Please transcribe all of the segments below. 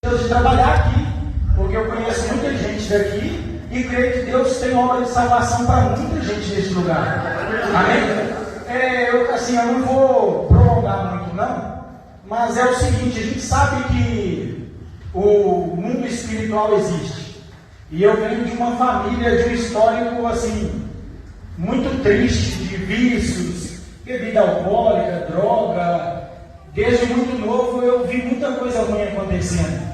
Deus de trabalhar aqui, porque eu conheço muita gente daqui e creio que Deus tem obra de salvação para muita gente nesse lugar. Amém? Eu não vou prolongar muito não, mas é o seguinte, a gente sabe que o mundo espiritual existe. E eu venho de uma família de um histórico assim, muito triste, de vícios, bebida alcoólica, droga. Desde muito novo eu vi muita coisa ruim acontecendo.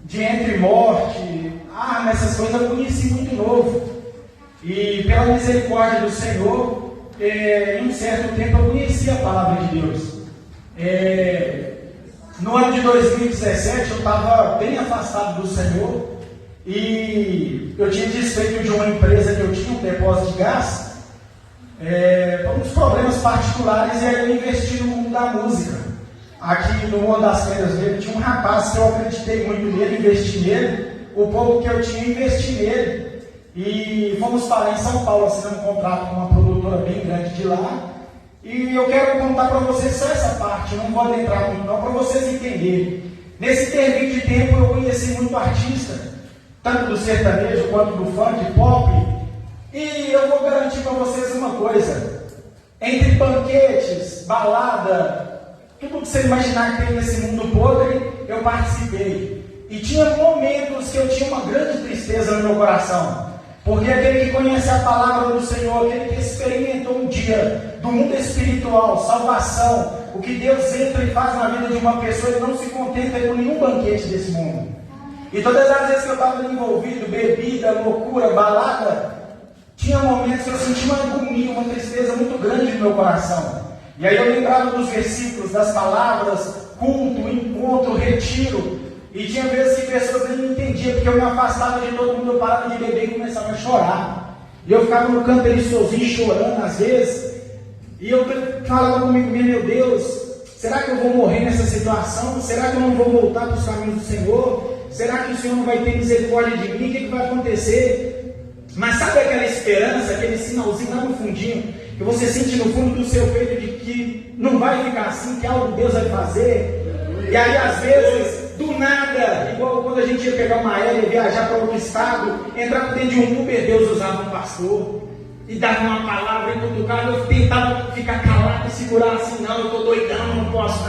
De entre morte, essas coisas eu conheci muito novo. E pela misericórdia do Senhor, em um certo tempo eu conheci a palavra de Deus. No ano de 2017 eu estava bem afastado do Senhor e eu tinha desfeito de uma empresa que eu tinha, um depósito de gás, por uns problemas particulares, e aí eu investi no mundo da música. Aqui no Mundo das Feiras dele tinha um rapaz que eu acreditei muito nele, investi nele, o pouco que eu tinha, investi nele. E fomos parar em São Paulo, assinando um contrato com uma produtora bem grande de lá. E eu quero contar para vocês só essa parte, não vou adentrar muito não, para vocês entenderem. Nesse intervalo de tempo eu conheci muito artista, tanto do sertanejo quanto do funk, pop. E eu vou garantir para vocês uma coisa: entre banquetes, balada, tudo que você imaginar que tem nesse mundo podre, eu participei. E tinha momentos que eu tinha uma grande tristeza no meu coração. Porque aquele que conhece a palavra do Senhor, aquele que experimentou um dia do mundo espiritual, salvação, o que Deus entra e faz na vida de uma pessoa, ele não se contenta com nenhum banquete desse mundo. E todas as vezes que eu estava envolvido, bebida, loucura, balada, tinha momentos que eu sentia uma agonia, uma tristeza muito grande no meu coração. E aí eu lembrava dos versículos, das palavras, culto, encontro, retiro. E tinha vezes que pessoas nem entendiam, porque eu me afastava de todo mundo, eu parava de beber e começava a chorar. E eu ficava no canto ali sozinho, chorando às vezes. E eu falava comigo mesmo: meu Deus, será que eu vou morrer nessa situação? Será que eu não vou voltar para os caminhos do Senhor? Será que o Senhor não vai ter misericórdia de mim? O que vai acontecer? Mas sabe aquela esperança, aquele sinalzinho lá no fundinho, que você sente no fundo do seu peito de que não vai ficar assim, que algo Deus vai fazer? E aí às vezes, do nada, igual quando a gente ia pegar uma aérea e viajar para outro estado, entrava dentro de um Uber, Deus usava um pastor e dava uma palavra e cutucava. Eu tentava ficar calado e segurar assim: não, eu estou doidão, não posso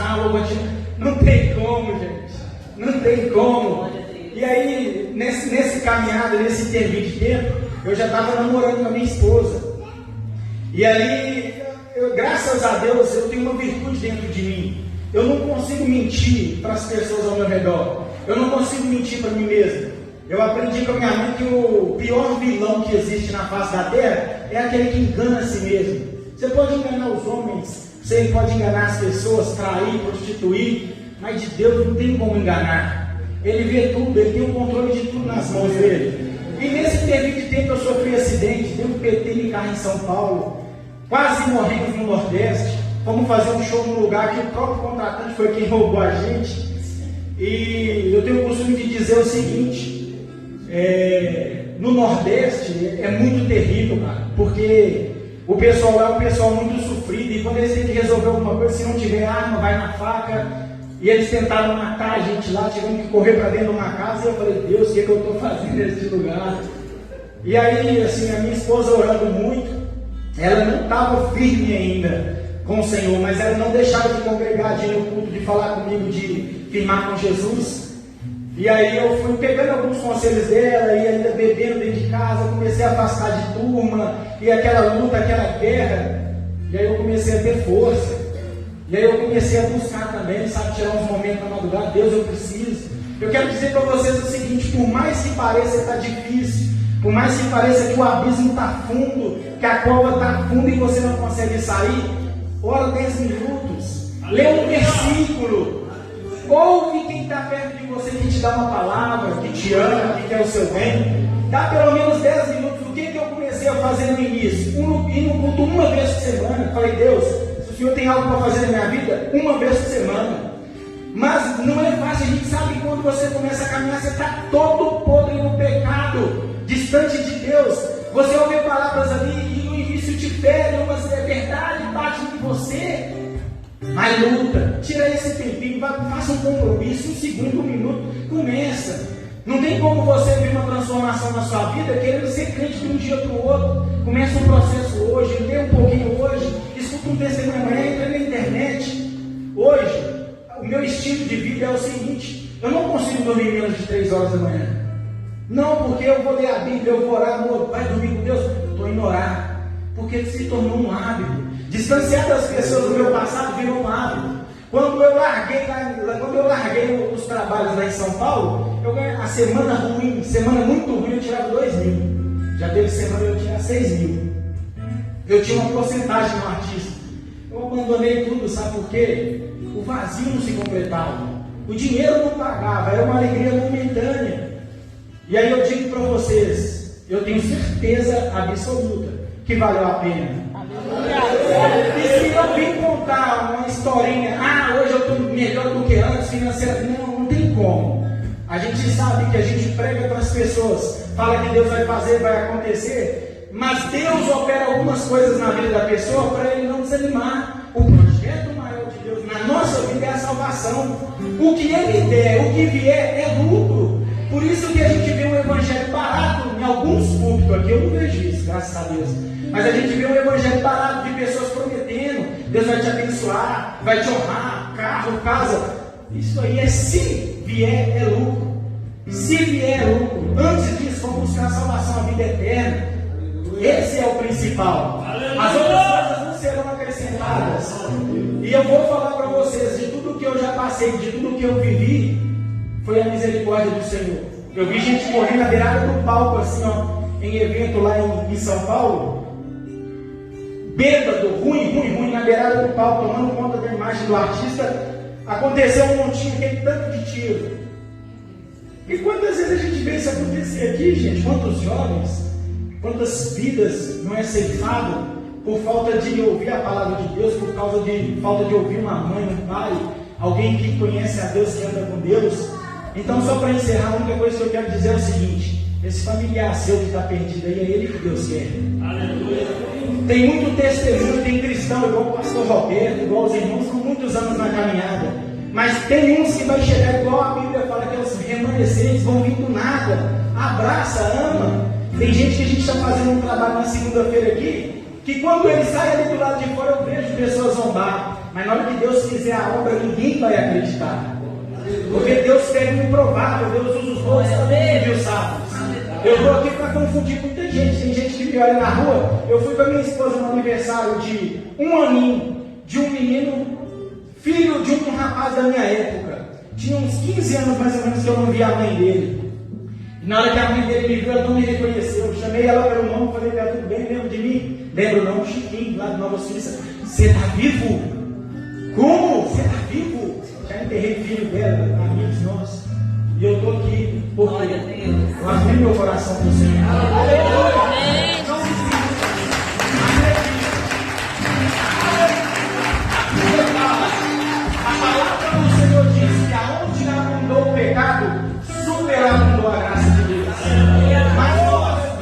não tem como, gente, não tem como. E aí, nesse caminhada, nesse intervalo de tempo, eu já estava namorando com a minha esposa. E aí, graças a Deus, eu tenho uma virtude dentro de mim. Eu não consigo mentir para as pessoas ao meu redor. Eu não consigo mentir para mim mesmo. Eu aprendi com a minha mãe que o pior vilão que existe na face da terra é aquele que engana a si mesmo. Você pode enganar os homens, você pode enganar as pessoas, trair, prostituir, mas de Deus não tem como enganar. Ele vê tudo, ele tem o controle de tudo nas mãos dele. E nesse período de tempo eu sofri acidente, dei um PT em carro em São Paulo, quase morrendo no Nordeste. Fomos fazer um show num lugar que o próprio contratante foi quem roubou a gente. E eu tenho o costume de dizer o seguinte: no Nordeste é muito terrível, cara, porque o pessoal é um pessoal muito sofrido, e quando eles têm que resolver alguma coisa, se não tiver arma, vai na faca. E eles tentaram matar a gente lá, tivemos que correr para dentro de uma casa, e eu falei: Deus, o que eu estou fazendo nesse lugar? E aí, assim, a minha esposa orando muito, ela não estava firme ainda com o Senhor, mas ela não deixava de congregar, de ir no culto, de falar comigo, de firmar com Jesus. E aí eu fui pegando alguns conselhos dela, e ainda bebendo dentro de casa, comecei a afastar de turma, e aquela luta, aquela guerra, e aí eu comecei a ter força. E aí eu comecei a buscar também, sabe, tirar uns momentos na madrugada: Deus, eu preciso. Eu quero dizer para vocês o seguinte: por mais que pareça que está difícil, por mais que pareça que o abismo está fundo, que a cova está funda e você não consegue sair, ora 10 minutos, lê um versículo, ouve quem está perto de você, que te dá uma palavra, que te ama, que quer o seu bem. Dá pelo menos 10 minutos. O que eu comecei a fazer no início? Ir no culto uma vez por semana. Falei: Deus, o Senhor tem algo para fazer na minha vida? Uma vez por semana. Mas não é fácil. A gente sabe que quando você começa a caminhar, você está todo podre no pecado, distante de Deus. Você ouve palavras ali e no início te ferem, mas é verdade, bate em você. Mas luta, tira esse tempinho, faça um compromisso, 1 segundo, 1 minuto, começa. Não tem como você ver uma transformação na sua vida querendo ser crente de um dia para o outro. Começa um processo hoje, lê um pouquinho hoje, escuta um testemunho amanhã, entra na internet. Hoje, o meu estilo de vida é o seguinte: eu não consigo dormir menos de 3 horas da manhã. Não porque eu vou ler a Bíblia, eu vou orar, amor, vai dormir com Deus, eu estou indo orar. Porque se tornou um hábito. Distanciar das pessoas do meu passado virou um hábito. Quando eu larguei os trabalhos lá em São Paulo, a semana ruim, semana muito ruim, eu tirava 2.000. Já teve semana eu tinha 6.000. Eu tinha uma porcentagem no artista. Eu abandonei tudo, sabe por quê? O vazio não se completava. O dinheiro não pagava, era uma alegria momentânea. E aí eu digo para vocês, eu tenho certeza absoluta que valeu a pena. E se eu vim contar uma historinha, hoje eu estou melhor do que antes financeiramente, não tem como. A gente sabe que a gente prega para as pessoas, fala que Deus vai fazer, vai acontecer, mas Deus opera algumas coisas na vida da pessoa para ele não desanimar. O projeto maior de Deus na nossa vida é a salvação. O que ele der, o que vier é lucro. Por isso que a gente vê um evangelho barato em alguns púlpitos aqui, eu não vejo isso, graças a Deus. Mas a gente vê um evangelho barato de pessoas prometendo, Deus vai te abençoar, vai te honrar, carro, casa. Isso aí é se vier é lucro. Se vier é lucro. Antes disso, vamos buscar a salvação, a vida eterna. Esse é o principal. As outras coisas não serão acrescentadas. E eu vou falar para vocês, de tudo que eu já passei, de tudo que eu vivi, foi a misericórdia do Senhor. Eu vi gente correndo na beirada do palco, assim, ó, em evento lá em São Paulo. Bêbado, ruim, na beirada do palco, tomando conta da imagem do artista. Aconteceu um montinho, aquele tanto de tiro. E quantas vezes a gente vê isso acontecer aqui, gente? Quantos jovens, quantas vidas não é ceifado por falta de ouvir a palavra de Deus, por causa de falta de ouvir uma mãe, um pai, alguém que conhece a Deus, que anda com Deus. Então, só para encerrar, a única coisa que eu quero dizer é o seguinte: esse familiar seu que está perdido aí, é ele que Deus quer. Aleluia. Tem muito testemunho, tem cristão igual o pastor Roberto, igual os irmãos com muitos anos na caminhada. Mas tem uns que vai chegar igual a Bíblia fala, que os remanescentes vão vir do nada. Abraça, ama. Tem gente que a gente está fazendo um trabalho na segunda-feira aqui, que quando ele sai ali do lado de fora, eu vejo pessoas zombar. Mas na hora que Deus fizer a obra, ninguém vai acreditar. Porque Deus pega o improvável, Deus usa os bons também, viu, sábios? Eu estou aqui para confundir muita gente. Tem gente que me olha na rua. Eu fui com a minha esposa no aniversário de 1 aninho, de um menino, filho de um rapaz da minha época. Tinha uns 15 anos mais ou menos que eu não via a mãe dele. E na hora que a mãe dele me viu, ela não me reconheceu. Eu chamei ela pelo nome, falei para ela: tudo bem, lembra de mim? Lembro não, Chiquinho, lá de Nova Suíça. Você está vivo? Como? Você está vivo? Já enterrei filho dela, amigos nossos. E eu estou aqui porque eu abri meu coração para o Senhor. Aleluia! Não se A palavra do Senhor diz que aonde abundou o pecado, superabundou a graça de Deus. Mas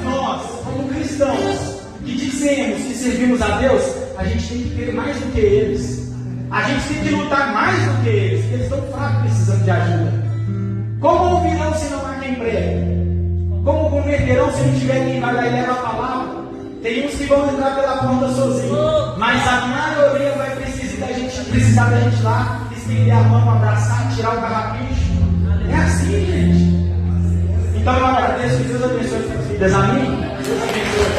nós, como cristãos, que dizemos que servimos a Deus, a gente tem que ter mais do que eles. A gente tem que lutar mais do que eles, porque eles estão fracos, precisando de ajuda. Como ouvirão se não há quem pregue? Como converterão se não tiver quem vai lá e leva a palavra? Tem uns que vão entrar pela porta sozinhos, mas a maioria vai precisar da gente lá, estender a mão, abraçar, tirar o carrapicho. É assim, gente. Então eu agradeço, que Deus abençoe as vidas. Amém? Deus abençoe.